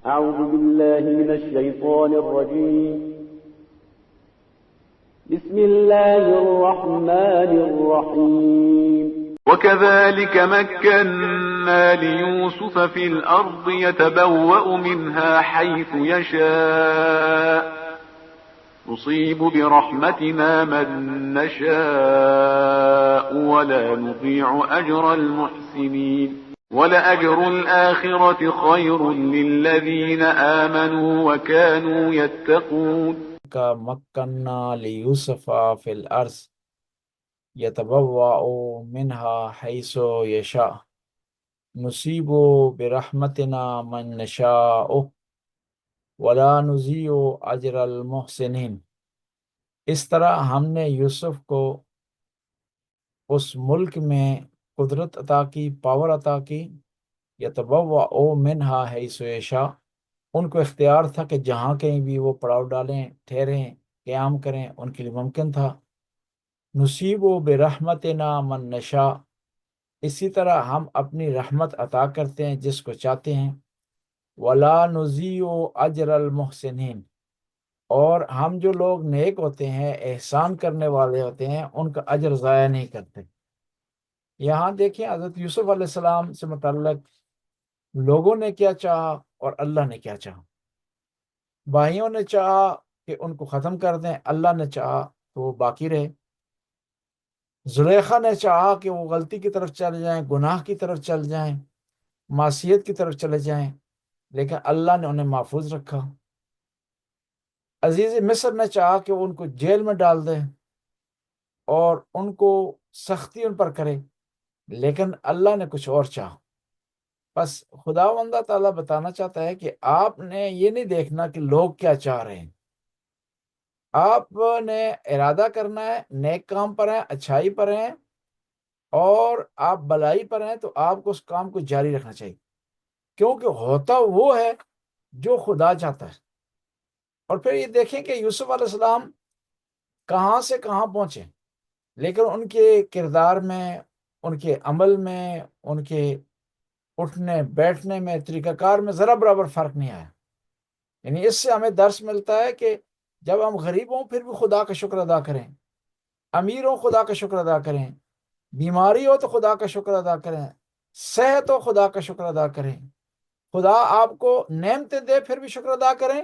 أعوذ بالله من الشيطان الرجيم بسم الله الرحمن الرحيم وكذلك مكنا ليوسف في الأرض يتبوأ منها حيث يشاء نصيب برحمتنا من نشاء ولا نضيع أجر المحسنين ولأجر الآخرة خير للذين آمنوا وكانوا يتقون مكنا ليوسف في الأرض يتبوأ منها حيث يشاء نصيب برحمتنا من نشاء ولا نضيع أجر المحسنين۔ اس طرح ہم نے یوسف کو اس ملک میں قدرت عطا کی، پاور عطا کی، یتبوأ منہا حیث یشاء، ان کو اختیار تھا کہ جہاں کہیں بھی وہ پڑاؤ ڈالیں، ٹھہریں، قیام کریں، ان کے لیے ممکن تھا۔ نصیب برحمتنا من نشاء، اسی طرح ہم اپنی رحمت عطا کرتے ہیں جس کو چاہتے ہیں۔ ولا نضیع اجر المحسنین، اور ہم جو لوگ نیک ہوتے ہیں، احسان کرنے والے ہوتے ہیں، ان کا اجر ضائع نہیں کرتے۔ یہاں دیکھیں حضرت یوسف علیہ السلام سے متعلق لوگوں نے کیا چاہا اور اللہ نے کیا چاہا۔ بھائیوں نے چاہا کہ ان کو ختم کر دیں، اللہ نے چاہا تو وہ باقی رہے۔ زلیخا نے چاہا کہ وہ غلطی کی طرف چل جائیں، گناہ کی طرف چل جائیں، معصیت کی طرف چلے جائیں، لیکن اللہ نے انہیں محفوظ رکھا۔ عزیز مصر نے چاہا کہ وہ ان کو جیل میں ڈال دیں اور ان کو سختی ان پر کرے، لیکن اللہ نے کچھ اور چاہا۔ بس خداوند تعالیٰ بتانا چاہتا ہے کہ آپ نے یہ نہیں دیکھنا کہ لوگ کیا چاہ رہے ہیں، آپ نے ارادہ کرنا ہے، نیک کام پر ہیں، اچھائی پر ہیں، اور آپ بلائی پر ہیں تو آپ کو اس کام کو جاری رکھنا چاہیے، کیونکہ ہوتا وہ ہے جو خدا چاہتا ہے۔ اور پھر یہ دیکھیں کہ یوسف علیہ السلام کہاں سے کہاں پہنچے، لیکن ان کے کردار میں، ان کے عمل میں، ان کے اٹھنے بیٹھنے میں، طریقہ کار میں ذرا برابر فرق نہیں آیا۔ یعنی اس سے ہمیں درس ملتا ہے کہ جب ہم غریب ہوں پھر بھی خدا کا شکر ادا کریں، امیر ہوں خدا کا شکر ادا کریں، بیماری ہو تو خدا کا شکر ادا کریں، صحت ہو خدا کا شکر ادا کریں۔ خدا آپ کو نعمتیں دے پھر بھی شکر ادا کریں،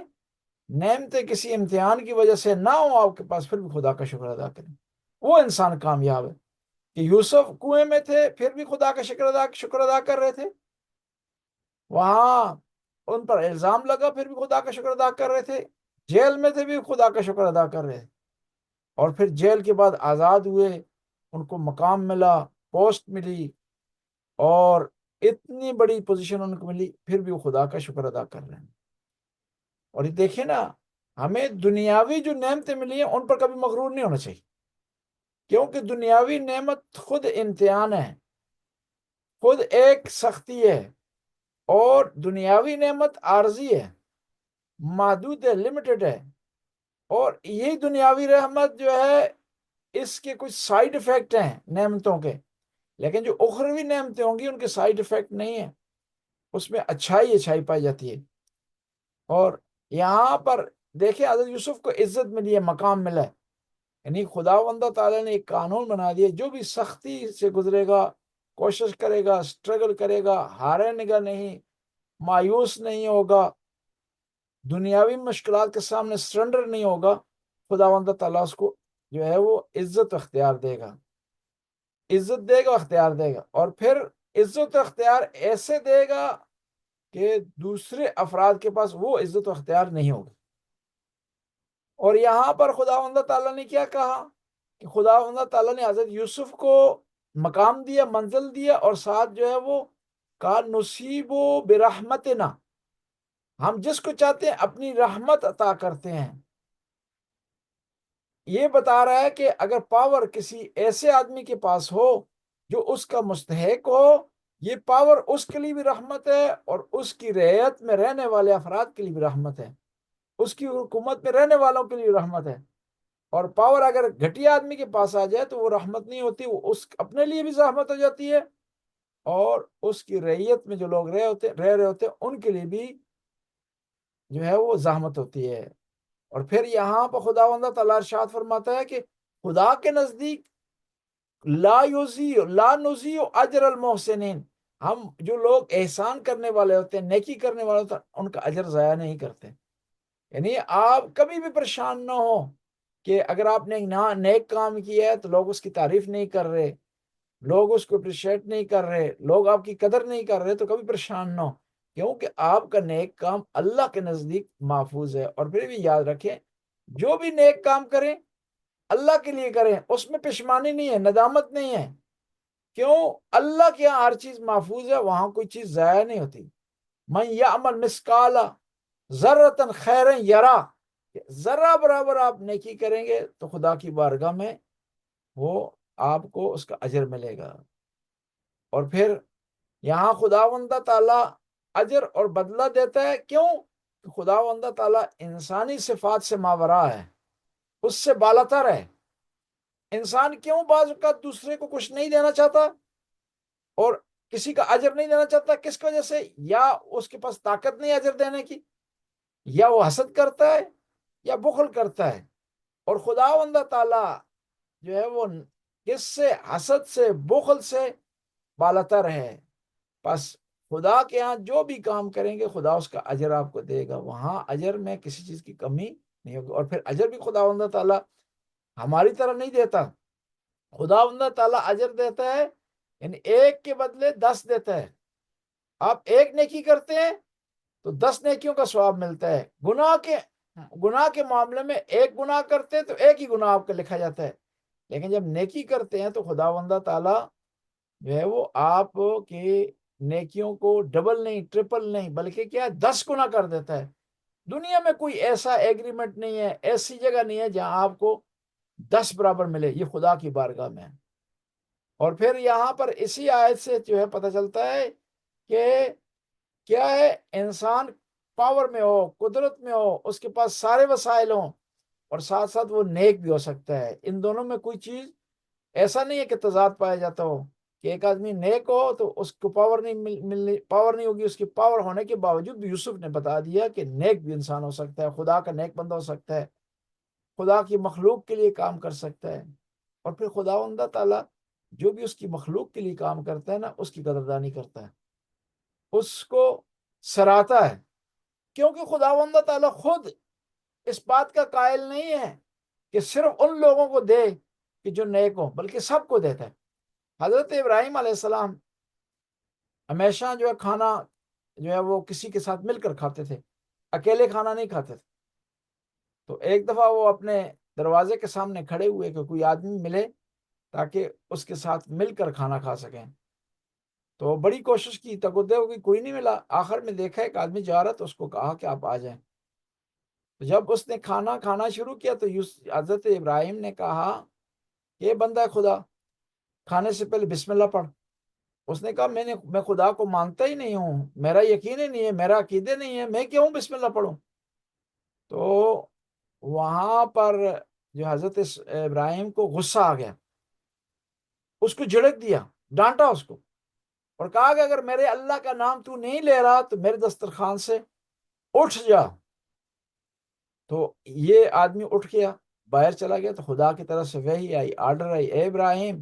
نعمتیں کسی امتحان کی وجہ سے نہ ہو آپ کے پاس پھر بھی خدا کا شکر ادا کریں۔ وہ انسان کامیاب ہے کہ یوسف کنویں میں تھے پھر بھی خدا کا شکر ادا کر رہے تھے، وہاں ان پر الزام لگا پھر بھی خدا کا شکر ادا کر رہے تھے، جیل میں تھے بھی خدا کا شکر ادا کر رہے تھے، اور پھر جیل کے بعد آزاد ہوئے، ان کو مقام ملا، پوسٹ ملی، اور اتنی بڑی پوزیشن ان کو ملی، پھر بھی وہ خدا کا شکر ادا کر رہے ہیں۔ اور یہ دیکھیں نا، ہمیں دنیاوی جو نعمتیں ملی ہیں ان پر کبھی مغرور نہیں ہونا چاہیے، کیونکہ دنیاوی نعمت خود امتحان ہے، خود ایک سختی ہے، اور دنیاوی نعمت عارضی ہے، محدود ہے، لمیٹڈ ہے، اور یہی دنیاوی رحمت جو ہے اس کے کچھ سائیڈ ایفیکٹ ہیں نعمتوں کے، لیکن جو اخروی نعمتیں ہوں گی ان کے سائیڈ ایفیکٹ نہیں ہیں، اس میں اچھائی پائی جاتی ہے۔ اور یہاں پر دیکھیں حضرت یوسف کو عزت ملی ہے، مقام ملا ہے، یعنی خداوند تعالیٰ نے ایک قانون بنا دیا، جو بھی سختی سے گزرے گا، کوشش کرے گا، سٹرگل کرے گا، ہارے گا نہیں، مایوس نہیں ہوگا، دنیاوی مشکلات کے سامنے سرنڈر نہیں ہوگا، خداوند تعالیٰ اس کو جو ہے وہ عزت اختیار دے گا، عزت دے گا، اختیار دے گا، اور پھر عزت و اختیار ایسے دے گا کہ دوسرے افراد کے پاس وہ عزت و اختیار نہیں ہوگی۔ اور یہاں پر خداوند تعالیٰ نے کیا کہا کہ خداوند تعالیٰ نے حضرت یوسف کو مقام دیا، منزل دیا، اور ساتھ جو ہے وہ کہا نصیب برحمتنا، ہم جس کو چاہتے ہیں اپنی رحمت عطا کرتے ہیں۔ یہ بتا رہا ہے کہ اگر پاور کسی ایسے آدمی کے پاس ہو جو اس کا مستحق ہو، یہ پاور اس کے لیے بھی رحمت ہے، اور اس کی رعیت میں رہنے والے افراد کے لیے بھی رحمت ہے، اس کی حکومت میں رہنے والوں کے لیے بھی رحمت ہے۔ اور پاور اگر گھٹیا آدمی کے پاس آ جائے تو وہ رحمت نہیں ہوتی، وہ اس اپنے لیے بھی زحمت ہو جاتی ہے، اور اس کی رعیت میں جو لوگ رہ رہے ہوتے ہیں ان کے لیے بھی جو ہے وہ زحمت ہوتی ہے۔ اور پھر یہاں پر خداوند تعالیٰ ارشاد فرماتا ہے کہ خدا کے نزدیک لا نضیع اجر المحسنین، ہم جو لوگ احسان کرنے والے ہوتے ہیں، نیکی کرنے والے ہوتے ہیں، ان کا اجر ضائع نہیں کرتے۔ یعنی آپ کبھی بھی پریشان نہ ہو کہ اگر آپ نے نیک کام کیا ہے تو لوگ اس کی تعریف نہیں کر رہے، لوگ اس کو اپریشیٹ نہیں کر رہے، لوگ آپ کی قدر نہیں کر رہے، تو کبھی پریشان نہ ہو، کیونکہ آپ کا نیک کام اللہ کے نزدیک محفوظ ہے۔ اور پھر بھی یاد رکھیں، جو بھی نیک کام کریں اللہ کے لیے کریں، اس میں پشمانی نہیں ہے، ندامت نہیں ہے، کیوں؟ اللہ کے یہاں ہر چیز محفوظ ہے، وہاں کوئی چیز ضائع نہیں ہوتی۔ من یعمل مثقال ذرۃ خیرا یرا، ذرہ برابر آپ نیکی کریں گے تو خدا کی بارگاہ میں وہ آپ کو اس کا اجر ملے گا۔ اور پھر یہاں خداوند تعالیٰ اجر اور بدلہ دیتا ہے، کیوں؟ کہ خداوند تعالیٰ انسانی صفات سے ماورا ہے، اس سے بالاتر ہے۔ انسان کیوں بعض اوقات دوسرے کو کچھ نہیں دینا چاہتا اور کسی کا اجر نہیں دینا چاہتا؟ کس کی وجہ سے؟ یا اس کے پاس طاقت نہیں اجر دینے کی، یا وہ حسد کرتا ہے، یا بخل کرتا ہے۔ اور خداوند تعالیٰ جو ہے وہ کس سے؟ حسد سے، بخل سے بالاتر ہے۔ پس خدا کے ہاں جو بھی کام کریں گے خدا اس کا اجر آپ کو دے گا، وہاں اجر میں کسی چیز کی کمی نہیں ہوگی۔ اور پھر اجر بھی خداوند تعالیٰ ہماری طرح نہیں دیتا، خداوند تعالیٰ اجر دیتا ہے، یعنی ایک کے بدلے 10 دیتا ہے۔ آپ ایک نیکی کرتے ہیں تو 10 نیکیوں کا ثواب ملتا ہے۔ گناہ کے معاملے میں ایک گناہ کرتے ہیں تو ایک ہی گناہ آپ کا لکھا جاتا ہے، لیکن جب نیکی کرتے ہیں تو خداوند تعالیٰ جو ہے وہ آپ کی نیکیوں کو ڈبل نہیں، ٹرپل نہیں، بلکہ کیا 10 گنا کر دیتا ہے۔ دنیا میں کوئی ایسا ایگریمنٹ نہیں ہے، ایسی جگہ نہیں ہے جہاں آپ کو 10 برابر ملے، یہ خدا کی بارگاہ میں ہے۔ اور پھر یہاں پر اسی آیت سے جو ہے پتہ چلتا ہے کہ کیا ہے، انسان پاور میں ہو، قدرت میں ہو، اس کے پاس سارے وسائل ہوں، اور ساتھ ساتھ وہ نیک بھی ہو سکتا ہے۔ ان دونوں میں کوئی چیز ایسا نہیں ہے کہ تضاد پایا جاتا ہو کہ ایک آدمی نیک ہو تو اس کو پاور نہیں ہوگی۔ اس کی پاور ہونے کے باوجود بھی یوسف نے بتا دیا کہ نیک بھی انسان ہو سکتا ہے، خدا کا نیک بندہ ہو سکتا ہے، خدا کی مخلوق کے لیے کام کر سکتا ہے۔ اور پھر خداوند تعالیٰ جو بھی اس کی مخلوق کے لیے کام کرتا ہے نا، اس کی قدردانی کرتا ہے، اس کو سراہتا ہے، کیونکہ خداوند تعالیٰ خود اس بات کا قائل نہیں ہے کہ صرف ان لوگوں کو دے کہ جو نیک ہوں، بلکہ سب کو دیتا ہے۔ حضرت ابراہیم علیہ السلام ہمیشہ جو ہے کھانا جو ہے وہ کسی کے ساتھ مل کر کھاتے تھے، اکیلے کھانا نہیں کھاتے تھے۔ تو ایک دفعہ وہ اپنے دروازے کے سامنے کھڑے ہوئے کہ کوئی آدمی ملے تاکہ اس کے ساتھ مل کر کھانا کھا سکیں۔ تو بڑی کوشش کی، تگودے ہوگی، کوئی نہیں ملا۔ آخر میں دیکھا ایک آدمی جا رہا تو اس کو کہا کہ آپ آ جائیں۔ تو جب اس نے کھانا کھانا شروع کیا تو حضرت ابراہیم نے کہا، یہ بندہ خدا، کھانے سے پہلے بسم اللہ پڑھ۔ اس نے کہا میں خدا کو مانتا ہی نہیں ہوں، میرا یقین ہی نہیں ہے، میرا عقیدے نہیں ہے، میں کیوں بسم اللہ پڑھوں؟ تو وہاں پر جو حضرت ابراہیم کو غصہ آ گیا، اس کو جھڑک دیا، ڈانٹا اس کو، اور کہا کہ اگر میرے اللہ کا نام تو نہیں لے رہا تو میرے دسترخوان سے اٹھ جا۔ تو یہ آدمی اٹھ گیا، باہر چلا گیا، تو خدا کی طرف سے وحی آئی، آرڈر آئی، اے ابراہیم،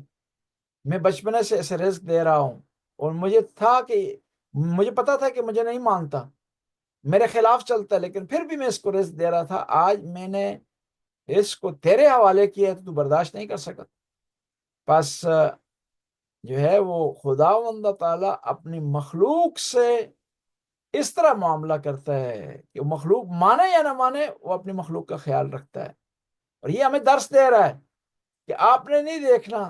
میں بچپنے سے ایسے رزق دے رہا ہوں، اور مجھے پتا تھا کہ مجھے نہیں مانتا، میرے خلاف چلتا، لیکن پھر بھی میں اس کو رزق دے رہا تھا۔ آج میں نے اس کو تیرے حوالے کیا تو برداشت نہیں کر سکا۔ پس جو ہے وہ خداوند تعالیٰ اپنی مخلوق سے اس طرح معاملہ کرتا ہے کہ مخلوق مانے یا نہ مانے، وہ اپنی مخلوق کا خیال رکھتا ہے۔ اور یہ ہمیں درس دے رہا ہے کہ آپ نے نہیں دیکھنا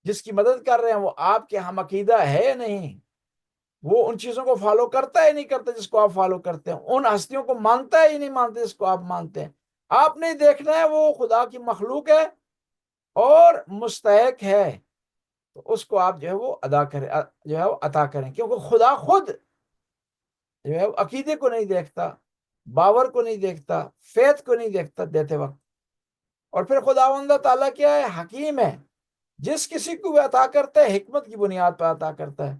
جس کی مدد کر رہے ہیں وہ آپ کے ہم عقیدہ ہے نہیں، وہ ان چیزوں کو فالو کرتا ہے نہیں کرتا جس کو آپ فالو کرتے ہیں، ان ہستیوں کو مانتا ہے ہی نہیں مانتے جس کو آپ مانتے ہیں۔ آپ نے دیکھنا ہے وہ خدا کی مخلوق ہے اور مستحق ہے، تو اس کو آپ جو ہے وہ عطا کریں، کیونکہ خدا خود جو ہے وہ عقیدے کو نہیں دیکھتا، باور کو نہیں دیکھتا، فیت کو نہیں دیکھتا دیتے وقت۔ اور پھر خداوند تعالیٰ کیا ہے؟ حکیم ہے، جس کسی کو بھی عطا کرتا ہے حکمت کی بنیاد پر عطا کرتا ہے۔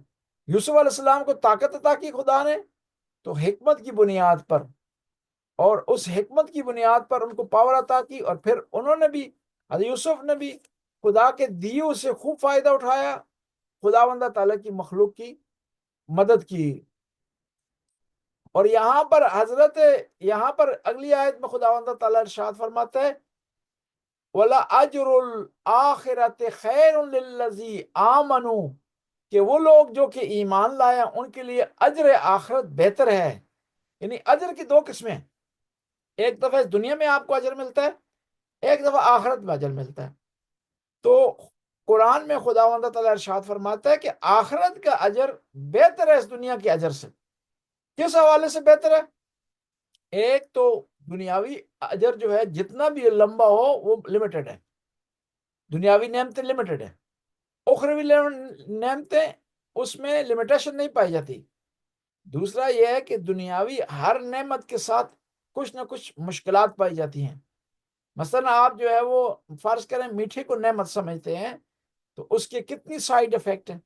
یوسف علیہ السلام کو طاقت عطا کی خدا نے تو حکمت کی بنیاد پر، اور اس حکمت کی بنیاد پر ان کو پاور عطا کی، اور پھر انہوں نے بھی، حضرت یوسف نے بھی خدا کے دیے سے خوب فائدہ اٹھایا، خداوند تعالیٰ کی مخلوق کی مدد کی۔ اور یہاں پر اگلی آیت میں خداوند تعالیٰ ارشاد فرماتا ہے وَلَأَجْرُ الْآخِرَةِ خَيْرٌ لِلَّذِي آمَنُوا، کہ وہ لوگ جو کہ ایمان لائے ان کے لیے اجر آخرت بہتر ہے۔ یعنی اجر کی دو قسمیں، ایک دفعہ اس دنیا میں آپ کو اجر ملتا ہے، ایک دفعہ آخرت میں اجر ملتا ہے۔ تو قرآن میں خداوند تعالیٰ ارشاد فرماتا ہے کہ آخرت کا اجر بہتر ہے اس دنیا کے اجر سے۔ کس حوالے سے بہتر ہے؟ ایک تو دنیاوی اجر جو ہے جتنا بھی لمبا ہو وہ لمیٹڈ ہے، دنیاوی نعمتیں لمیٹڈ ہے، اخروی نعمتیں اس میں لمیٹیشن نہیں پائی جاتی۔ دوسرا یہ ہے کہ دنیاوی ہر نعمت کے ساتھ کچھ نہ کچھ مشکلات پائی جاتی ہیں۔ مثلا آپ جو ہے وہ فرض کریں میٹھے کو نعمت سمجھتے ہیں تو اس کے کتنی سائیڈ افیکٹ ہیں۔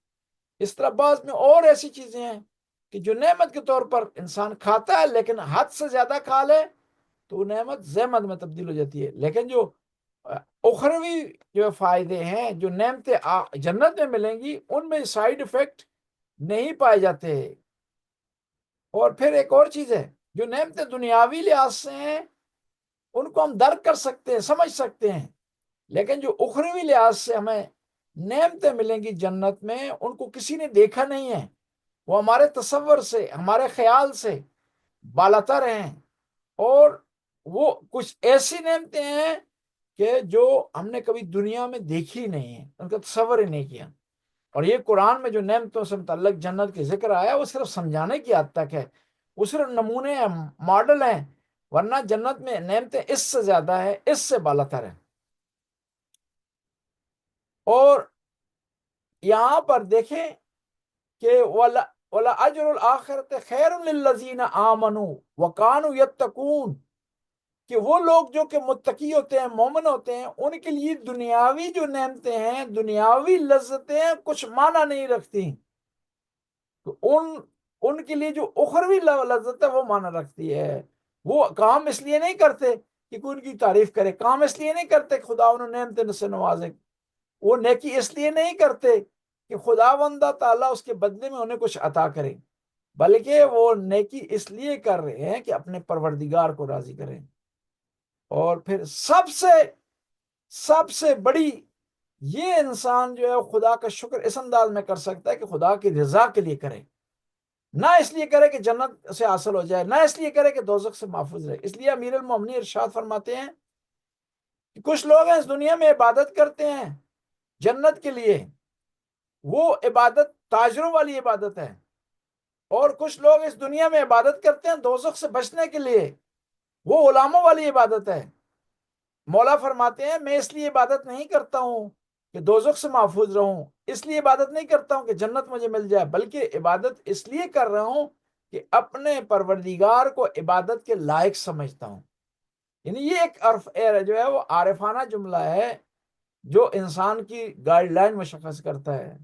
اس طرح بعض میں اور ایسی چیزیں ہیں کہ جو نعمت کے طور پر انسان کھاتا ہے لیکن حد سے زیادہ کھا لے تو وہ نعمت زحمت میں تبدیل ہو جاتی ہے۔ لیکن جو اخروی جو فائدے ہیں، جو نعمتیں جنت میں ملیں گی، ان میں سائیڈ افیکٹ نہیں پائے جاتے۔ اور پھر ایک اور چیز ہے، جو نعمتیں دنیاوی لحاظ سے ہیں ان کو ہم درک کر سکتے ہیں، سمجھ سکتے ہیں، لیکن جو اخروی لحاظ سے ہمیں نعمتیں ملیں گی جنت میں ان کو کسی نے دیکھا نہیں ہے، وہ ہمارے تصور سے، ہمارے خیال سے بالاتر ہیں، اور وہ کچھ ایسی نعمتیں ہیں کہ جو ہم نے کبھی دنیا میں دیکھی نہیں ہیں، ان کا تصور ہی نہیں کیا۔ اور یہ قرآن میں جو نعمتوں سے متعلق جنت کے ذکر آیا وہ صرف سمجھانے کی حد تک ہے، وہ صرف نمونے ہیں، ماڈل ہیں، ورنہ جنت میں نعمتیں اس سے زیادہ ہیں، اس سے بالاتر ہیں۔ اور یہاں پر دیکھیں کہ وَلَأَجْرُ الْآخِرَةِ خَيْرٌ لِلَّذِينَ آمَنُوا وَكَانُوا يَتَّقُونَ، کہ وہ لوگ جو کہ متقی ہوتے ہیں، مومن ہوتے ہیں، ان کے لیے دنیاوی جو نعمتیں ہیں، دنیاوی لذتیں کچھ معنی نہیں رکھتی، تو ان کے لیے جو اخروی لذت ہے وہ معنی رکھتی ہے۔ وہ کام اس لیے نہیں کرتے کہ کوئی ان کی تعریف کرے، کام اس لیے نہیں کرتے کہ خدا انہوں نعمتیں سے نوازے، وہ نیکی اس لیے نہیں کرتے کہ خداوند تعالیٰ اس کے بدلے میں انہیں کچھ عطا کرے، بلکہ وہ نیکی اس لیے کر رہے ہیں کہ اپنے پروردگار کو راضی کریں۔ اور پھر سب سے بڑی یہ انسان جو ہے خدا کا شکر اس انداز میں کر سکتا ہے کہ خدا کی رضا کے لیے کرے، نہ اس لیے کرے کہ جنت سے حاصل ہو جائے، نہ اس لیے کرے کہ دوزخ سے محفوظ رہے۔ اس لیے امیر المومنین ارشاد فرماتے ہیں کہ کچھ لوگ ہیں اس دنیا میں عبادت کرتے ہیں جنت کے لیے، وہ عبادت تاجروں والی عبادت ہے، اور کچھ لوگ اس دنیا میں عبادت کرتے ہیں دوزخ سے بچنے کے لیے، وہ غلاموں والی عبادت ہے۔ مولا فرماتے ہیں میں اس لیے عبادت نہیں کرتا ہوں کہ دوزخ سے محفوظ رہوں، اس لیے عبادت نہیں کرتا ہوں کہ جنت مجھے مل جائے، بلکہ عبادت اس لیے کر رہا ہوں کہ اپنے پروردگار کو عبادت کے لائق سمجھتا ہوں۔ یعنی یہ ایک جو ہے وہ عارفانہ جملہ ہے جو انسان کی گائیڈ لائن مشخص کرتا ہے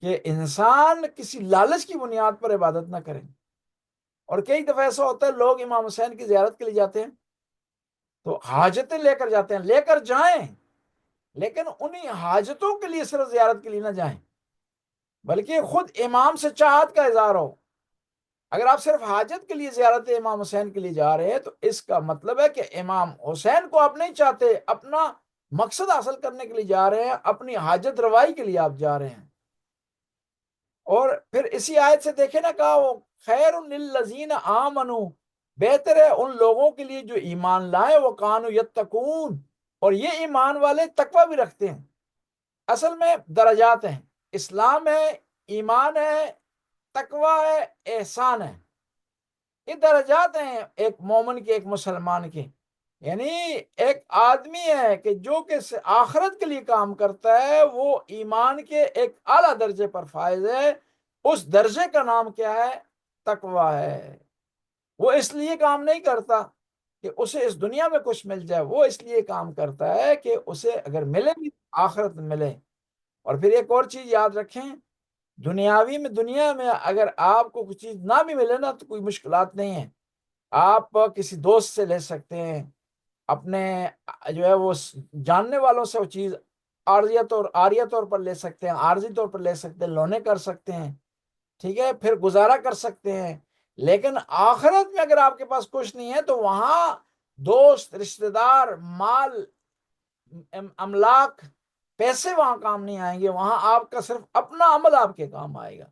کہ انسان کسی لالچ کی بنیاد پر عبادت نہ کریں۔ اور کئی دفعہ ایسا ہوتا ہے لوگ امام حسین کی زیارت کے لیے جاتے ہیں تو حاجتیں لے کر جاتے ہیں، لے کر جائیں، لیکن انہی حاجتوں کے لیے صرف زیارت کے لیے نہ جائیں، بلکہ خود امام سے چاہت کا اظہار ہو۔ اگر آپ صرف حاجت کے لیے زیارت امام حسین کے لیے جا رہے ہیں تو اس کا مطلب ہے کہ امام حسین کو آپ نہیں چاہتے، اپنا مقصد حاصل کرنے کے لیے جا رہے ہیں، اپنی حاجت روائی کے لیے آپ جا رہے ہیں۔ اور پھر اسی آیت سے دیکھیں نا، کہا وہ خیر للذین آمنوا، بہتر ہے ان لوگوں کے لیے جو ایمان لائے، وہ کانوا یتقون، اور یہ ایمان والے تقوی بھی رکھتے ہیں۔ اصل میں درجات ہیں، اسلام ہے، ایمان ہے، تقوی ہے، احسان ہے، یہ درجات ہیں ایک مومن کے، ایک مسلمان کے۔ یعنی ایک آدمی ہے کہ جو کہ آخرت کے لیے کام کرتا ہے وہ ایمان کے ایک اعلیٰ درجے پر فائز ہے، اس درجے کا نام کیا ہے؟ تقوی ہے۔ وہ اس لیے کام نہیں کرتا کہ اسے اس دنیا میں کچھ مل جائے، وہ اس لیے کام کرتا ہے کہ اسے اگر ملے بھی آخرت میں ملے۔ اور پھر ایک اور چیز یاد رکھیں، دنیا میں اگر آپ کو کچھ چیز نہ بھی ملے نا تو کوئی مشکلات نہیں ہے، آپ کسی دوست سے لے سکتے ہیں، اپنے جو ہے وہ جاننے والوں سے وہ چیز عارضی طور پر لے سکتے ہیں، عارضی طور پر لے سکتے ہیں، لونے کر سکتے ہیں، ٹھیک ہے، پھر گزارا کر سکتے ہیں۔ لیکن آخرت میں اگر آپ کے پاس کچھ نہیں ہے تو وہاں دوست، رشتہ دار، مال، املاک، پیسے وہاں کام نہیں آئیں گے، وہاں آپ کا صرف اپنا عمل آپ کے کام آئے گا۔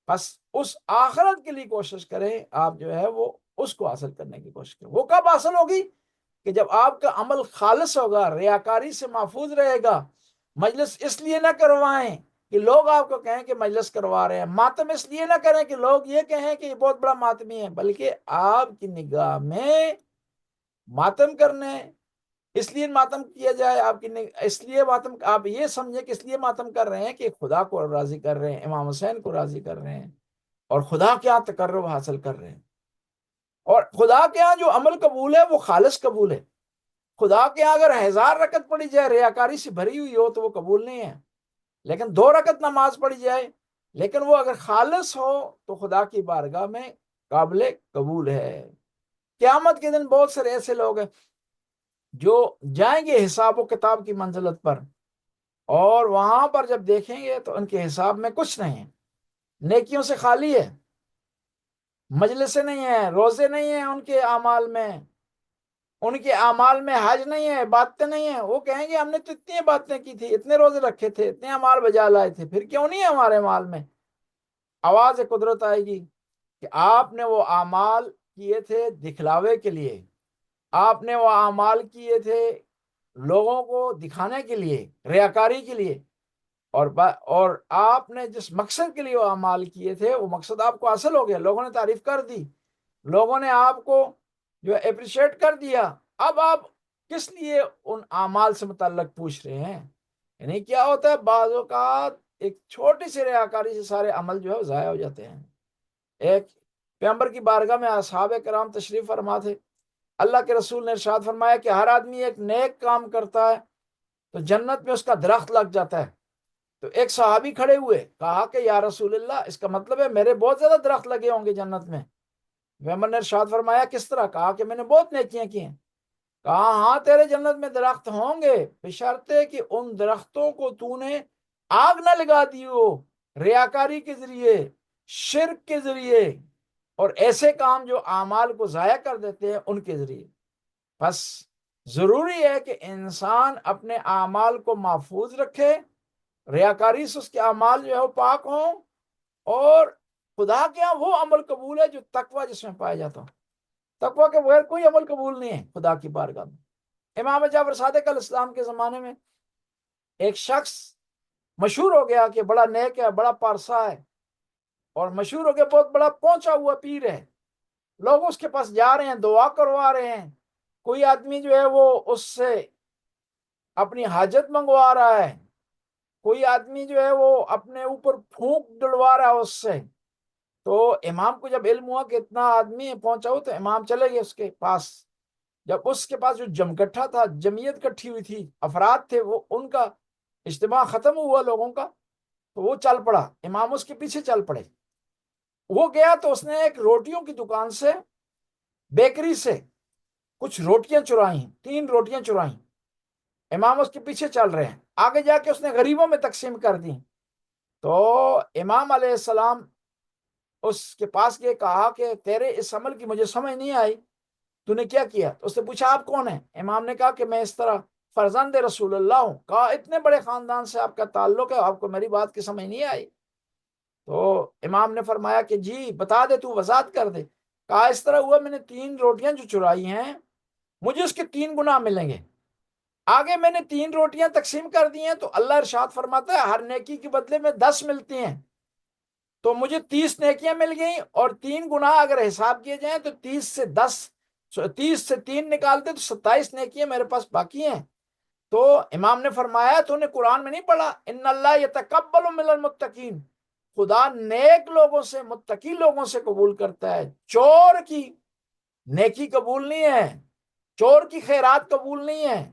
بس اس آخرت کے لیے کوشش کریں، آپ جو ہے وہ اس کو حاصل کرنے کی کوشش کریں۔ وہ کب حاصل ہوگی؟ کہ جب آپ کا عمل خالص ہوگا، ریاکاری سے محفوظ رہے گا۔ مجلس اس لیے نہ کروائیں کہ لوگ آپ کو کہیں کہ مجلس کروا رہے ہیں، ماتم اس لیے نہ کریں کہ لوگ یہ کہیں کہ یہ بہت بڑا ماتمی ہے، بلکہ آپ کی نگاہ میں ماتم کرنے اس لیے ماتم کیا جائے، آپ کی اس لیے ماتم آپ یہ سمجھیں کہ اس لیے ماتم کر رہے ہیں کہ خدا کو راضی کر رہے ہیں، امام حسین کو راضی کر رہے ہیں، اور خدا کے ہاں تقرب حاصل کر رہے ہیں۔ اور خدا کے ہاں جو عمل قبول ہے وہ خالص قبول ہے۔ خدا کے ہاں اگر 1000 رکعت پڑھی جائے ریاکاری سے بھری ہوئی ہو تو وہ قبول نہیں ہے، لیکن 2 رکعت نماز پڑھی جائے لیکن وہ اگر خالص ہو تو خدا کی بارگاہ میں قابل قبول ہے۔ قیامت کے دن بہت سارے ایسے لوگ ہیں جو جائیں گے حساب و کتاب کی منزلت پر، اور وہاں پر جب دیکھیں گے تو ان کے حساب میں کچھ نہیں ہے، نیکیوں سے خالی ہے، مجلسیں نہیں ہیں، روزے نہیں ہیں ان کے اعمال میں، ان کے اعمال میں حج نہیں ہے، باتیں نہیں ہیں۔ وہ کہیں گے ہم نے تو اتنی باتیں کی تھی، اتنے روزے رکھے تھے، اتنے اعمال بجا لائے تھے، پھر کیوں نہیں ہے ہمارے اعمال میں؟ آواز قدرت آئے گی کہ آپ نے وہ اعمال کیے تھے دکھلاوے کے لیے، آپ نے وہ اعمال کیے تھے لوگوں کو دکھانے کے لیے، ریاکاری کے لیے، اور آپ نے جس مقصد کے لیے وہ اعمال کیے تھے وہ مقصد آپ کو حاصل ہو گیا، لوگوں نے تعریف کر دی، لوگوں نے آپ کو جو اپریشیٹ کر دیا۔ اب آپ کس لیے ان اعمال سے متعلق پوچھ رہے ہیں؟ یعنی کیا ہوتا ہے، بعض اوقات ایک چھوٹی سی ریاکاری سے سارے عمل جو ہے ضائع ہو جاتے ہیں۔ ایک پیغمبر کی بارگاہ میں اصحاب کرام تشریف فرما تھے، اللہ کے رسول نے ارشاد فرمایا کہ ہر آدمی ایک نیک کام کرتا ہے تو جنت میں اس کا درخت لگ جاتا ہے۔ تو ایک صحابی کھڑے ہوئے، کہا کہ یا رسول اللہ، اس کا مطلب ہے میرے بہت زیادہ درخت لگے ہوں گے جنت میں۔ پیغمبر نے ارشاد فرمایا کس طرح؟ کہا کہ میں نے بہت نیکیاں کی ہیں۔ کہا ہاں تیرے جنت میں درخت ہوں گے، بشرطے کہ ان درختوں کو تو نے آگ نہ لگا دی ہو ریاکاری کے ذریعے، شرک کے ذریعے، اور ایسے کام جو اعمال کو ضائع کر دیتے ہیں ان کے ذریعے۔ بس ضروری ہے کہ انسان اپنے اعمال کو محفوظ رکھے، ریاکاری سے اس کے اعمال جو ہے وہ پاک ہوں، اور خدا کے ہاں وہ عمل قبول ہے جو تقوی جس میں پایا جاتا ہو۔ تقوی کے بغیر کوئی عمل قبول نہیں ہے خدا کی بارگاہ میں۔ امام جعفر صادق علیہ السلام کے زمانے میں ایک شخص مشہور ہو گیا کہ بڑا نیک ہے، بڑا پارسا ہے، اور مشہور ہو گیا بہت بڑا پہنچا ہوا پیر ہے، لوگ اس کے پاس جا رہے ہیں، دعا کروا رہے ہیں، کوئی آدمی جو ہے وہ اس سے اپنی حاجت منگوا رہا ہے، کوئی آدمی جو ہے وہ اپنے اوپر پھونک ڈلوا رہا ہے اس سے۔ تو امام کو جب علم ہوا کہ اتنا آدمی پہنچا ہو تو امام چلے گئے اس کے پاس۔ جب اس کے پاس جو جمگٹھا تھا، جمعیت کٹھی ہوئی تھی، افراد تھے، وہ ان کا اجتماع ختم ہوا لوگوں کا، تو وہ چل پڑا، امام اس کے پیچھے چل پڑے۔ وہ گیا تو اس نے ایک روٹیوں کی دکان سے، بیکری سے کچھ روٹیاں چرائیں، 3 روٹیاں چرائیں، امام اس کے پیچھے چل رہے ہیں، آگے جا کے اس نے غریبوں میں تقسیم کر دی۔ تو امام علیہ السلام اس کے پاس گئے، کہا کہ تیرے اس عمل کی مجھے سمجھ نہیں آئی، تو نے کیا کیا؟ تو اس نے پوچھا آپ کون ہیں؟ امام نے کہا کہ میں اس طرح فرزند رسول اللہ ہوں۔ کہا اتنے بڑے خاندان سے آپ کا تعلق ہے، آپ کو میری بات کی سمجھ نہیں آئی؟ تو امام نے فرمایا کہ جی بتا دے، تو وضاحت کر دے۔ کہا اس طرح ہوا، میں نے 3 روٹیاں جو چرائی ہیں مجھے اس کے 3 گنا ملیں گے، آگے میں نے 3 روٹیاں تقسیم کر دی ہیں تو اللہ ارشاد فرماتا ہے ہر نیکی کے بدلے میں 10 ملتی ہیں، تو مجھے 30 نیکیاں مل گئیں، اور 3 گنا اگر حساب کیے جائیں تو 30 سے 3 نکالتے تو 27 نیکیاں میرے پاس باقی ہیں۔ تو امام نے فرمایا تو نے قرآن میں نہیں پڑھا ان اللہ یتقبل من المتقین، خدا نیک لوگوں سے، متقی لوگوں سے قبول کرتا ہے، چور کی نیکی قبول نہیں ہے، چور کی خیرات قبول نہیں ہے۔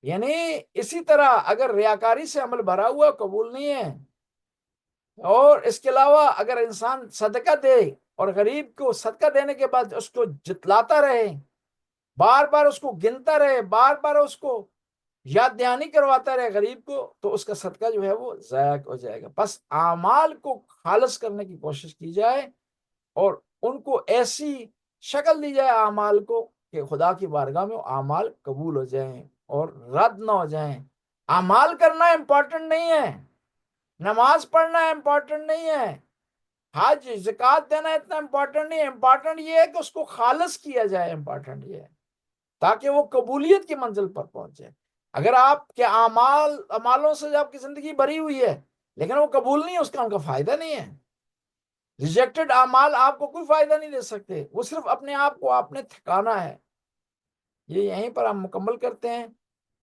یعنی اسی طرح اگر ریاکاری سے عمل بھرا ہوا قبول نہیں ہے۔ اور اس کے علاوہ اگر انسان صدقہ دے اور غریب کو صدقہ دینے کے بعد اس کو جتلاتا رہے، بار بار اس کو گنتا رہے، بار بار اس کو یاد دہانی کرواتا رہے غریب کو، تو اس کا صدقہ جو ہے وہ ضائع ہو جائے گا۔ بس اعمال کو خالص کرنے کی کوشش کی جائے اور ان کو ایسی شکل دی جائے اعمال کو کہ خدا کی بارگاہ میں وہ اعمال قبول ہو جائیں اور رد نہ ہو جائیں۔ اعمال کرنا امپورٹنٹ نہیں ہے، نماز پڑھنا امپورٹنٹ نہیں ہے، حج زکوٰۃ دینا اتنا امپورٹنٹ نہیں ہے، امپورٹنٹ یہ ہے کہ اس کو خالص کیا جائے، امپورٹنٹ یہ ہے تاکہ وہ قبولیت کی منزل پر پہنچ جائے۔ اگر آپ کے اعمالوں سے آپ کی زندگی بھری ہوئی ہے لیکن وہ قبول نہیں ہے، اس کا ان کا فائدہ نہیں ہے۔ ریجیکٹڈ اعمال آپ کو کوئی فائدہ نہیں دے سکتے، وہ صرف اپنے آپ کو آپ نے تھکانا ہے۔ یہ یہیں پر ہم مکمل کرتے ہیں۔